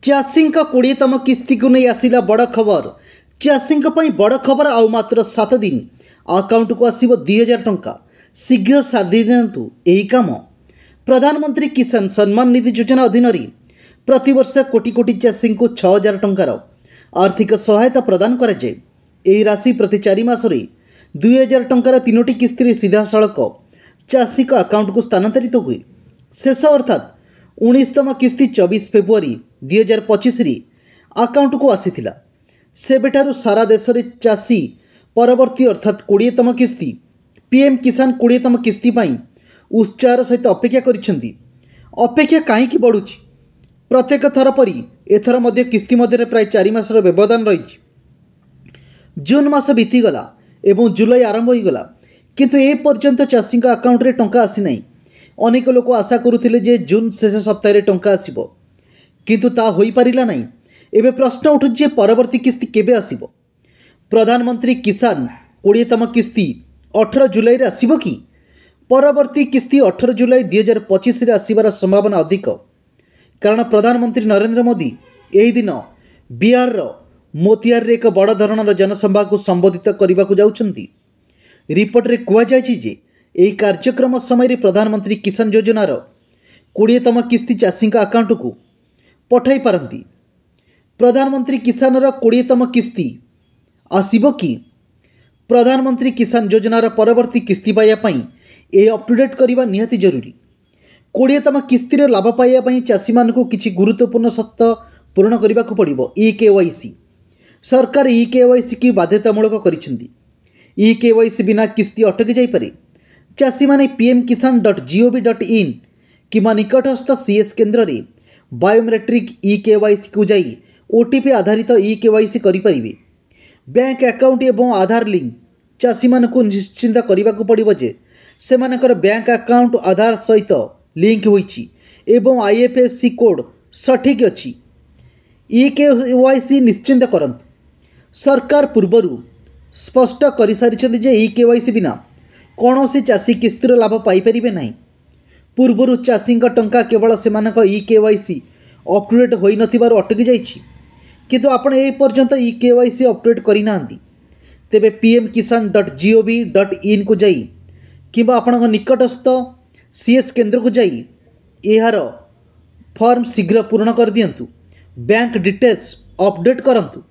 चाषी 20तम किस्ती को नहीं आसिला बड़ खबर। चाषी बड़ खबर आउ मात्र 7 दिन अकाउंट को आसिबो 2000 टंका। शीघ्र साधि दिंतु यही काम। प्रधानमंत्री किसान सम्मान निधि योजना अधीन प्रतिवर्ष कोटी कोटी चाषी को 6000 टंकार आर्थिक सहायता प्रदान कराए। यह राशि प्रति 4 मासरे 2000 टंकार 3टी किस्ती सीधा सड़क चाषी अकाउंट को स्थानांतरित हुए। शेष अर्थात 19तम किस्ती 24 फेब्रुआरी 2025 अकाउंट को आसीथिला। सेबेठारु सारा देश में चाषी परवर्ती अर्थात 20तम किस्ती पीएम किसान 20तम किस्ती पाई उत्साह सहित अपेक्षा करिसेंती। अपेक्षा कहीं बढ़ुची? प्रत्येक थर परी एथर मध्य किस्ती मध्य प्राय 4 मासर व्यवधान रही। जून मास बीतीगला एवं जुलाई आरंभ होगला किंतु ए पर्यंत चाषी अकाउंट रे टंका आसी नहीं। अनेक लोक आशा करुथिले जे जून शेष सप्ताह टंका आसीबो किंतु ता होई पारिला नहीं। एबे प्रश्न उठुछि जे परवर्ती किस्ती केबे आसीबो? प्रधानमंत्री किसान 20तम किस्ती 18 जुलाई रे आसीबो कि? परवर्ती किस्ती 18 जुलाई 2025 रे आसीबार संभावना अधिक, कारण प्रधानमंत्री नरेंद्र मोदी यही दिन बिहार रो मोतिहार रे एक बड़ धरणर जनसभा को संबोधित करने को जाउछंती। रिपोर्ट रे कुआ जायछि जे एही कार्यक्रम समय प्रधानमंत्री किसान योजनार 20तम किस्ती चाषी अकाउंट को पठाई पारती। प्रधानमंत्री किसानर 20तम किस्ती आसीबो कि? प्रधानमंत्री किसान योजनार परवर्ती किस्ती पाइबा पई ए अपटुडेट करबा निहाती जरूरी। 20तम किस्ती रे लाभ पाइबा पई चाषी मानकु किछि गुरुत्वपूर्ण सत्त पूर्ण करबा को पड़िबो। ई-केवाईसी सरकार ई-केवाईसी की बाध्यतामूलक करिसेंती। ई-केवाईसी बिना किस्ती अटकी जाई पारे। चाषी माने pmkisan.gov.in किमा निकटस्थ सीएस केन्द्र रे बायोमेट्रिक ई-केवाईसी को जाई ओटीपी आधारित ई-केवाईसी करि परिबे। बैंक अकाउंट एवं आधार लिंक चाषी मानकु निश्चिंत करबा को पड़िबो जे सेमानकर बैंक अकाउंट आधार सहित लिंक होईची एवं आईएफएससी कोड सठिक अछि। ई-केवाईसी निश्चिंत करंतु। सरकार पूर्वरु स्पष्ट कर सारी जे ई-केवाईसी बिना कौन सी चाषी किस्तीर लाभ पाइपर ना। पूर्वर चाषी टंका केवल से ई-केवाईसी अपटुडेट हो नथिबारु अटकी जाइछि, किंतु आपण ए पर्यंत ई-केवाईसी अपटुडेट करिना। तेबे pmkisan.gov.in को जाई किंबा आपण निकटस्थ सीएस केन्द्र को जाई यार फॉर्म शीघ्र पूर्ण कर दियंतु। बैंक डिटेल्स अपडेट करंतु।